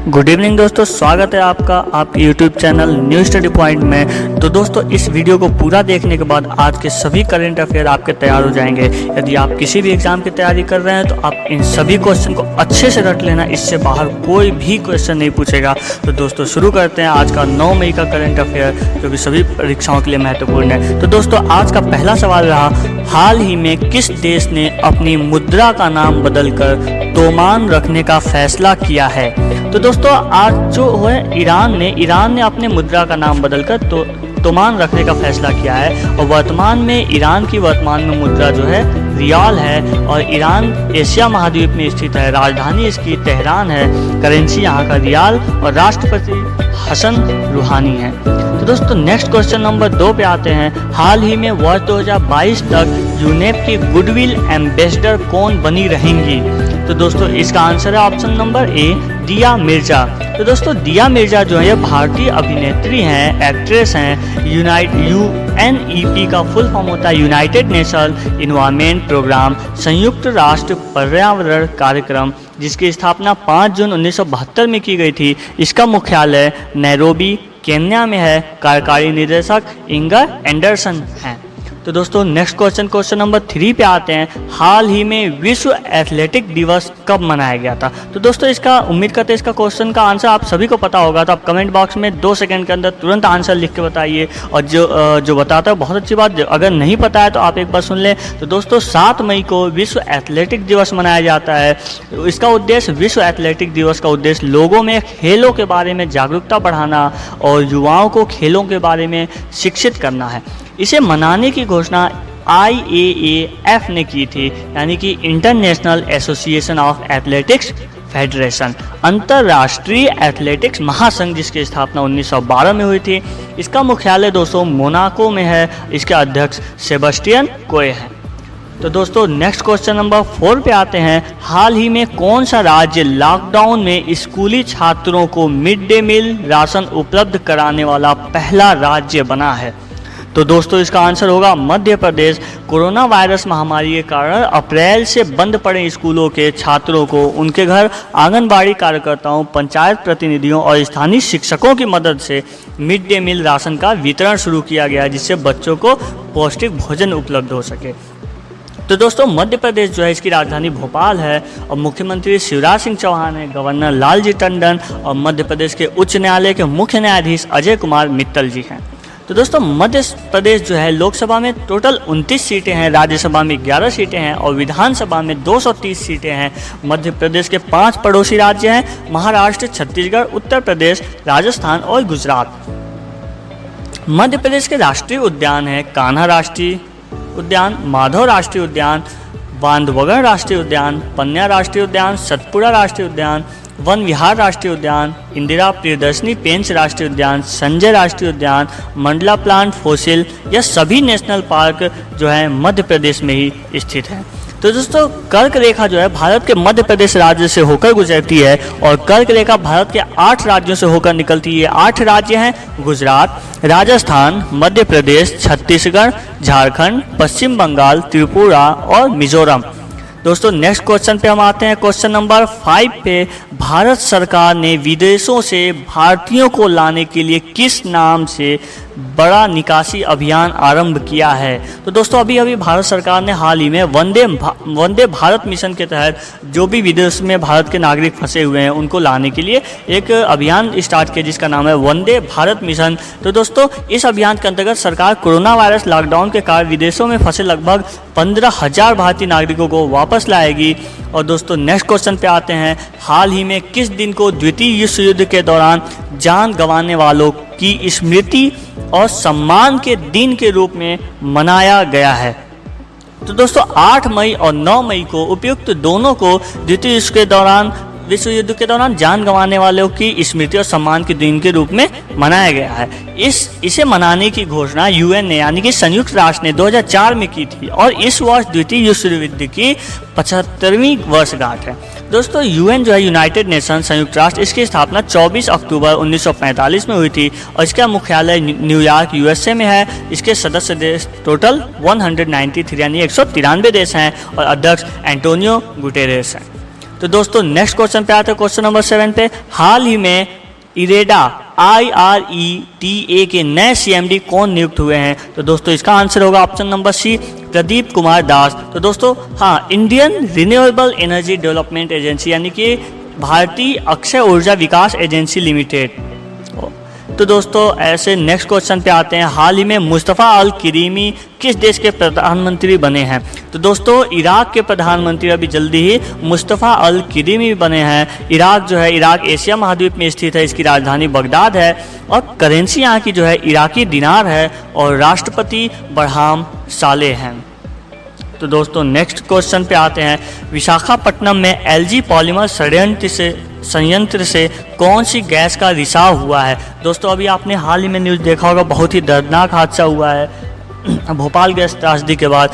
Good evening दोस्तों, स्वागत है आपका आपके YouTube channel new study point में। तो दोस्तों, इस वीडियो को पूरा देखने के बाद आज के सभी करंट अफेयर आपके तैयार हो जाएंगे। यदि आप किसी भी एग्जाम की तैयारी कर रहे हैं तो आप इन सभी क्वेश्चन को अच्छे से रट लेना, इससे बाहर कोई भी क्वेश्चन नहीं पूछेगा। तो दोस्तों शुरू करते हैं आज का 9 मई का करंट अफेयर, जो कि सभी परीक्षाओं के लिए महत्वपूर्ण है। तो दोस्तों आज का पहला सवाल रहा, हाल ही में किस देश ने अपनी मुद्रा का नाम बदलकर तोमान रखने का फैसला किया है? तो दोस्तों आज जो है ईरान ने अपने मुद्रा का नाम बदलकर तोमान रखने का फैसला किया है। और वर्तमान में ईरान की वर्तमान में मुद्रा जो है रियाल है, और ईरान एशिया महाद्वीप में स्थित है। राजधानी इसकी तेहरान है, करेंसी यहाँ का रियाल, और राष्ट्रपति हसन रूहानी है। तो दोस्तों नेक्स्ट क्वेश्चन नंबर 2 पे आते हैं। हाल ही में वर्ष 2022 तक यूनेप की गुडविल एम्बेसडर कौन बनी रहेंगी? तो दोस्तों इसका आंसर है ऑप्शन नंबर ए, दिया मिर्जा। तो दोस्तों दिया मिर्जा जो है ये भारतीय अभिनेत्री हैं, एक्ट्रेस हैं। UNEP का फुल फॉर्म होता है यूनाइटेड नेशन इन्वायरमेंट प्रोग्राम, संयुक्त राष्ट्र पर्यावरण कार्यक्रम, जिसकी स्थापना 5 जून 1972 में की गई थी। इसका मुख्यालय नैरोबी केन्या में है। कार्यकारी निदेशक इंगर एंडरसन हैं। तो दोस्तों नेक्स्ट क्वेश्चन नंबर 3 पे आते हैं। हाल ही में विश्व एथलेटिक दिवस कब मनाया गया था? तो दोस्तों इसका उम्मीद करते हैं इसका क्वेश्चन का आंसर आप सभी को पता होगा। तो आप कमेंट बॉक्स में 2 सेकंड के अंदर तुरंत आंसर लिख के बताइए। और जो बताता है बहुत अच्छी बात, अगर नहीं पता है तो आप एक बार सुन लें। तो दोस्तों 7 मई को विश्व एथलेटिक दिवस मनाया जाता है। इसका उद्देश्य, विश्व एथलेटिक दिवस का उद्देश्य लोगों में खेलों के बारे में जागरूकता बढ़ाना और युवाओं को खेलों के बारे में शिक्षित करना है। इसे मनाने की घोषणा IAAF ने की थी, यानी कि international association of athletics federation, अंतर्राष्ट्रीय एथलेटिक्स महासंघ, जिसकी स्थापना 1912 में हुई थी। इसका मुख्यालय दोस्तों मोनाको में है। इसके अध्यक्ष सेबेस्टियन कोए हैं। तो दोस्तों नेक्स्ट क्वेश्चन नंबर 4 पे आते हैं। हाल ही में कौन सा राज्य लॉकडाउन में स्कूली छात्रों को मिड डे मील राशन उपलब्ध कराने वाला पहला राज्य बना है? तो दोस्तों इसका आंसर होगा मध्य प्रदेश। कोरोना वायरस महामारी के कारण अप्रैल से बंद पड़े स्कूलों के छात्रों को उनके घर आंगनबाड़ी कार्यकर्ताओं, पंचायत प्रतिनिधियों और स्थानीय शिक्षकों की मदद से मिड डे मील राशन का वितरण शुरू किया गया, जिससे बच्चों को पौष्टिक भोजन उपलब्ध हो सके। तो दोस्तों मध्य प्रदेश जो है इसकी राजधानी भोपाल है, और मुख्यमंत्री शिवराज सिंह चौहान है, गवर्नर लालजी टंडन और मध्य प्रदेश के उच्च न्यायालय के मुख्य न्यायाधीश अजय कुमार मित्तल जी हैं। तो दोस्तों मध्य प्रदेश जो है लोकसभा में टोटल 29 सीटें हैं, राज्यसभा में 11 सीटें हैं और विधानसभा में 230 सीटें हैं। मध्य प्रदेश के 5 पड़ोसी राज्य हैं, महाराष्ट्र, छत्तीसगढ़, उत्तर प्रदेश, राजस्थान और गुजरात। मध्य प्रदेश के राष्ट्रीय उद्यान हैं कान्हा राष्ट्रीय उद्यान, माधव राष्ट्रीय उद्यान, बांधवगढ़ राष्ट्रीय उद्यान, पन्ना राष्ट्रीय उद्यान, सतपुड़ा राष्ट्रीय उद्यान, वन विहार राष्ट्रीय उद्यान, इंदिरा प्रियदर्शनी पेंच राष्ट्रीय उद्यान, संजय राष्ट्रीय उद्यान, मंडला प्लांट फॉसिल, यह सभी नेशनल पार्क जो है मध्य प्रदेश में ही स्थित है। तो दोस्तों कर्क रेखा जो है भारत के मध्य प्रदेश राज्य से होकर गुजरती है, और कर्क रेखा भारत के 8 राज्यों से होकर निकलती है। 8 राज्य हैं गुजरात, राजस्थान, मध्य प्रदेश, छत्तीसगढ़, झारखंड, पश्चिम बंगाल, त्रिपुरा और मिजोरम। दोस्तों नेक्स्ट क्वेश्चन पे हम आते हैं। क्वेश्चन नंबर 5 पे, भारत सरकार ने विदेशों से भारतीयों को लाने के लिए किस नाम से बड़ा निकासी अभियान आरंभ किया है? तो दोस्तों अभी भारत सरकार ने हाल ही में वंदे भारत मिशन के तहत जो भी विदेश में भारत के नागरिक फंसे हुए हैं उनको लाने के लिए एक अभियान स्टार्ट किया, जिसका नाम है वंदे भारत मिशन। तो दोस्तों इस अभियान के अंतर्गत सरकार कोरोना वायरस लॉकडाउन के कारण विदेशों में फंसे लगभग 15,000 भारतीय नागरिकों को वापस लाएगी। और दोस्तों नेक्स्ट क्वेश्चन पे आते हैं। हाल ही में किस दिन को द्वितीय विश्व युद्ध के दौरान जान गंवाने वालों की स्मृति और सम्मान के दिन के रूप में मनाया गया है? तो दोस्तों 8 मई और 9 मई को उपयुक्त दोनों को द्वितीय विश्व युद्ध के दौरान जान गंवाने वालों की स्मृति और सम्मान के दिन के रूप में मनाया गया है। इसे मनाने की घोषणा UN ने, यानी कि संयुक्त राष्ट्र ने 2004 में की थी, और इस वर्ष द्वितीय विश्व युद्ध की 75वीं वर्षगांठ है। दोस्तों UN जो है यूनाइटेड नेशन संयुक्त राष्ट्र, इसकी स्थापना 24 अक्टूबर 1945 में हुई थी, और इसका मुख्यालय न्यूयॉर्क USA में है। इसके सदस्य देश टोटल 193 यानी 193 देश हैं, और अध्यक्ष एंटोनियो गुटेरेस हैं। तो दोस्तों नेक्स्ट क्वेश्चन पे आते हैं, क्वेश्चन नंबर 7 पे। हाल ही में इरेडा IRETA के नए CMD कौन नियुक्त हुए हैं? तो दोस्तों इसका आंसर होगा option number C, Pradeep Kumar Das. तो दोस्तों हाँ, Indian renewable energy development agency यानी कि भारतीय अक्षय ऊर्जा विकास एजेंसी लिमिटेड। तो दोस्तों ऐसे नेक्स्ट क्वेश्चन पे आते हैं। हाल ही में मुस्तफ़ा अल करीमी किस देश के प्रधानमंत्री बने हैं? तो दोस्तों इराक के प्रधानमंत्री अभी जल्दी ही मुस्तफ़ा अल करीमी बने हैं। इराक जो है, इराक एशिया महाद्वीप में स्थित है, इसकी राजधानी बगदाद है और करेंसी यहाँ की जो है इराकी दिनार है और राष्ट्रपति बरहाम सालेह हैं। तो दोस्तों नेक्स्ट क्वेश्चन पे आते हैं। विशाखापट्टनम में LG पॉलीमर संयंत्र से कौन सी गैस का रिसाव हुआ है? दोस्तों अभी आपने हाल ही में न्यूज़ देखा होगा, बहुत ही दर्दनाक हादसा हुआ है भोपाल गैस त्रासदी के बाद।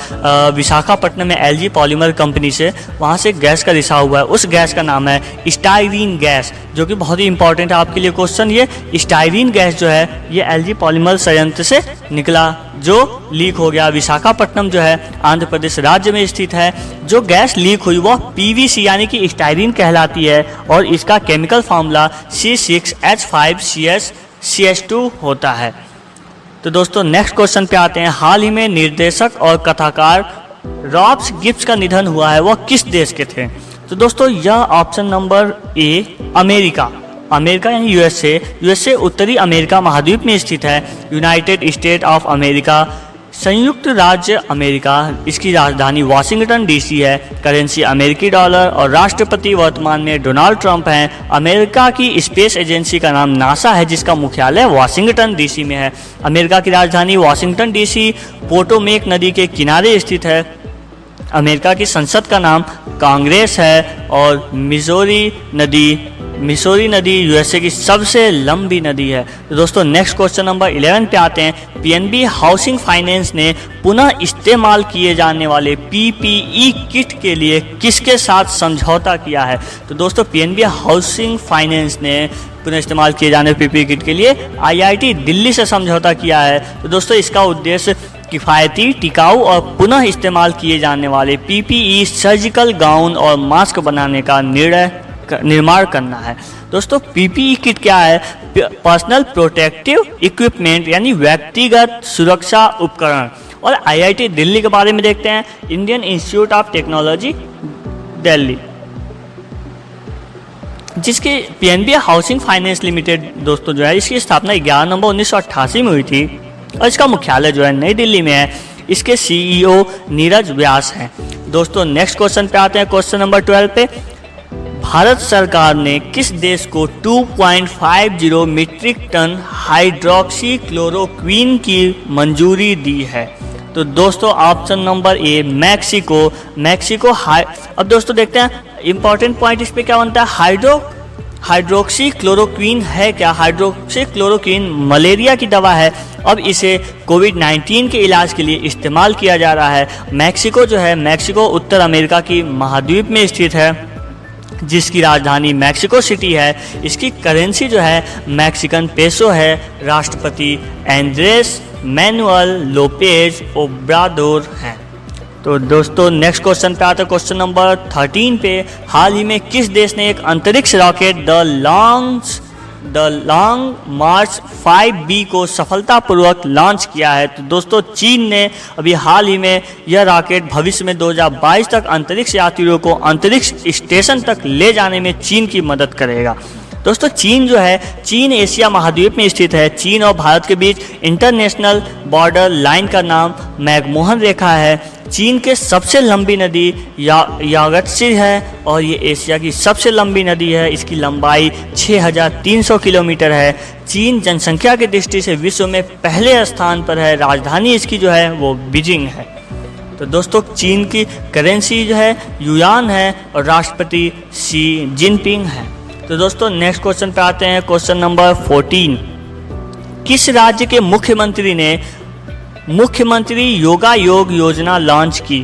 विशाखापट्टनम में LG पॉलीमर कंपनी से वहाँ से गैस का रिसाव हुआ है। उस गैस का नाम है स्टाइरीन गैस, जो कि बहुत ही इंपॉर्टेंट है आपके लिए क्वेश्चन। ये स्टाइरीन गैस जो है ये LG पॉलीमर संयंत्र से निकला जो लीक हो गया। विशाखापट्टनम जो है आंध्र प्रदेश राज्य में स्थित है। जो गैस लीक हुई वह PVC यानी कि स्टाइरीन कहलाती है और इसका केमिकल फार्मूला C6H5CH2 होता है। तो दोस्तों नेक्स्ट क्वेश्चन पे आते हैं। हाल ही में निर्देशक और कथाकार रॉब्स गिब्स का निधन हुआ है, वह किस देश के थे? तो दोस्तों यह ऑप्शन नंबर ए, अमेरिका यानी USA उत्तरी अमेरिका महाद्वीप में स्थित है। यूनाइटेड स्टेट ऑफ अमेरिका, संयुक्त राज्य अमेरिका, इसकी राजधानी वाशिंगटन DC है। करेंसी अमेरिकी डॉलर और राष्ट्रपति वर्तमान में डोनाल्ड ट्रंप हैं। अमेरिका की स्पेस एजेंसी का नाम नासा है जिसका मुख्यालय वाशिंगटन DC में है। अमेरिका की राजधानी वाशिंगटन DC पोटोमेक नदी के किनारे स्थित है। अमेरिका की संसद का नाम कांग्रेस है और मिसौरी नदी USA की सबसे लंबी नदी है। तो दोस्तों नेक्स्ट क्वेश्चन नंबर 11 पे आते हैं। PNB हाउसिंग फाइनेंस ने पुनः इस्तेमाल किए जाने वाले PPE किट के लिए किसके साथ समझौता किया है? तो दोस्तों PNB हाउसिंग फाइनेंस ने पुनः इस्तेमाल किए जाने वाले PPE किट के लिए IIT दिल्ली से समझौता किया है। तो दोस्तों इसका उद्देश्य किफ़ायती, टिकाऊ और पुनः इस्तेमाल किए जाने वाले PPE सर्जिकल गाउन और मास्क बनाने का निर्माण करना है। दोस्तों PPE किट क्या है? पर्सनल प्रोटेक्टिव इक्विपमेंट यानी व्यक्तिगत सुरक्षा उपकरण। और IIT दिल्ली के बारे में देखते हैं। Indian institute of technology Delhi, जिसकी PNB हाउसिंग फाइनेंस लिमिटेड दोस्तों जो है इसकी स्थापना 11 नवंबर 1988 में हुई थी और इसका मुख्यालय जो है नई दिल्ली में है। इसके CEO नीरज व्यास हैं। दोस्तों नेक्स्ट क्वेश्चन पे आते हैं, क्वेश्चन नंबर 12 पे। भारत सरकार ने किस देश को 2.50 मीट्रिक टन हाइड्रोक्सी क्लोरोक्वीन की मंजूरी दी है? तो दोस्तों ऑप्शन नंबर ए, मैक्सिको। अब दोस्तों देखते हैं इंपॉर्टेंट पॉइंट इस पे क्या बनता है। हाइड्रोक्सी क्लोरोक्वीन है क्या? हाइड्रोक्सी क्लोरोक्वीन मलेरिया की दवा है। अब इसे कोविड-19 के इलाज के लिए इस्तेमाल किया जा रहा है। मैक्सिको उत्तर अमेरिका की महाद्वीप में स्थित है जिसकी राजधानी मैक्सिको सिटी है। इसकी करेंसी जो है मैक्सिकन पेसो है। राष्ट्रपति एंड्रेस मैनुअल लोपेज ओब्राडोर हैं। तो दोस्तों नेक्स्ट क्वेश्चन पे आता है, क्वेश्चन नंबर 13 पे। हाल ही में किस देश ने एक अंतरिक्ष rocket the long March 5B को सफलतापूर्वक लॉन्च किया है? तो दोस्तों चीन ने अभी हाल ही में यह रॉकेट भविष्य में 2022 तक अंतरिक्ष यात्रियों को अंतरिक्ष स्टेशन तक ले जाने में चीन की मदद करेगा। दोस्तों चीन एशिया महाद्वीप में स्थित है। चीन और भारत के बीच इंटरनेशनल बॉर्डर लाइन का नाम मैकमोहन रेखा है। चीन के सबसे लंबी नदी यागत्सी है और ये एशिया की सबसे लंबी नदी है। इसकी लंबाई 6300 किलोमीटर है। चीन जनसंख्या की दृष्टि से विश्व में पहले स्थान पर है। राजधानी इसकी जो है वो बीजिंग है। तो दोस्तों चीन की करेंसी जो है युआन है और राष्ट्रपति शी जिनपिंग है। तो दोस्तों नेक्स्ट क्वेश्चन पे आते हैं, क्वेश्चन नंबर 14। किस राज्य के मुख्यमंत्री ने मुख्यमंत्री योगा योग योजना लॉन्च की?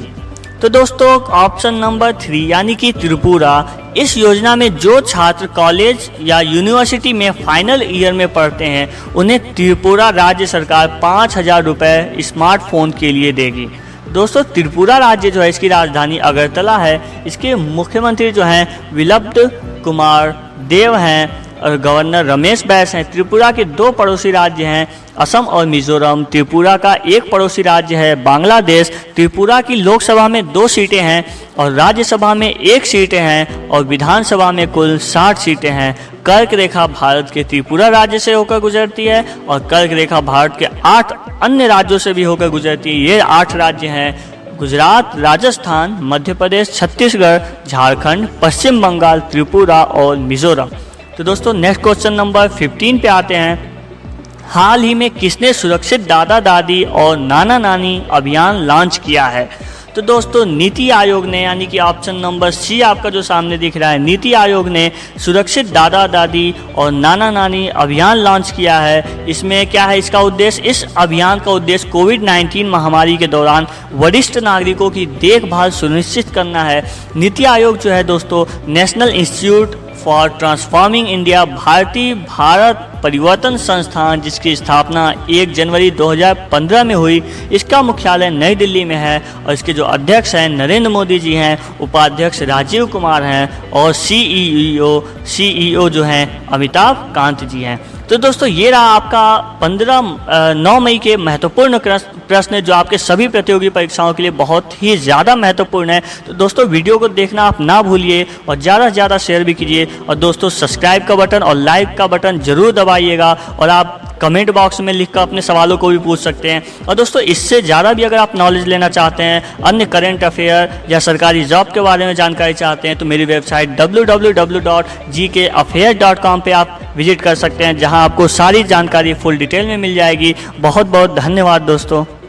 तो दोस्तों ऑप्शन नंबर 3 यानी कि त्रिपुरा। इस योजना में जो छात्र कॉलेज या यूनिवर्सिटी में फाइनल ईयर में पढ़ते हैं उन्हें त्रिपुरा राज्य सरकार 5000 रुपये स्मार्टफोन के लिए देगी। दोस्तों त्रिपुरा राज्य जो है इसकी राजधानी अगरतला है। इसके मुख्यमंत्री जो हैं विप्लव कुमार देव हैं और गवर्नर रमेश बैस हैं। त्रिपुरा के 2 पड़ोसी राज्य हैं असम और मिजोरम। त्रिपुरा का एक पड़ोसी राज्य है बांग्लादेश। त्रिपुरा की लोकसभा में 2 सीटें हैं और राज्यसभा में 1 सीटें हैं और विधानसभा में कुल 60 सीटें हैं। कर्क रेखा भारत के त्रिपुरा राज्य से होकर गुजरती है और कर्क रेखा भारत के 8 अन्य राज्यों से भी होकर गुजरती है। ये 8 राज्य हैं गुजरात, राजस्थान, मध्य प्रदेश, छत्तीसगढ़, झारखंड, पश्चिम बंगाल, त्रिपुरा और मिजोरम। तो दोस्तों नेक्स्ट क्वेश्चन नंबर 15 पे आते हैं। हाल ही में किसने सुरक्षित दादा दादी और नाना नानी अभियान लॉन्च किया है? तो दोस्तों नीति आयोग ने, यानी कि ऑप्शन नंबर सी आपका जो सामने दिख रहा है, नीति आयोग ने सुरक्षित दादा दादी और नाना नानी अभियान लॉन्च किया है। इसमें क्या है इसका उद्देश्य? इस अभियान का उद्देश्य कोविड-19 महामारी के दौरान वरिष्ठ नागरिकों की देखभाल सुनिश्चित करना है। नीति आयोग जो है दोस्तों national institute for transforming India, Bharat परिवर्तन संस्थान, जिसकी स्थापना 1 जनवरी 2015 में हुई, इसका मुख्यालय नई दिल्ली में है और इसके जो अध्यक्ष हैं नरेंद्र मोदी जी हैं, उपाध्यक्ष राजीव कुमार हैं और सीईओ जो हैं अमिताभ कांत जी हैं। तो दोस्तों ये रहा आपका 9 मई के महत्वपूर्ण प्रश्न जो आपके सभी प्रतियोगी परीक्षाओं के लिए बहुत ही ज़्यादा महत्वपूर्ण है। तो दोस्तों वीडियो को देखना आप ना भूलिए और ज़्यादा से ज़्यादा शेयर भी कीजिए और दोस्तों सब्सक्राइब का बटन और लाइक का बटन जरूर दबाइएगा और आप कमेंट बॉक्स में लिखकर अपने सवालों को भी पूछ सकते हैं। और दोस्तों इससे ज़्यादा भी अगर आप नॉलेज लेना चाहते हैं, अन्य करंट अफेयर या सरकारी जॉब के बारे में जानकारी चाहते हैं, तो मेरी वेबसाइट www.gkaffair.com पे आप विजिट कर सकते हैं, जहां आपको सारी जानकारी फुल डिटेल में मिल जाएगी। बहुत बहुत धन्यवाद दोस्तों।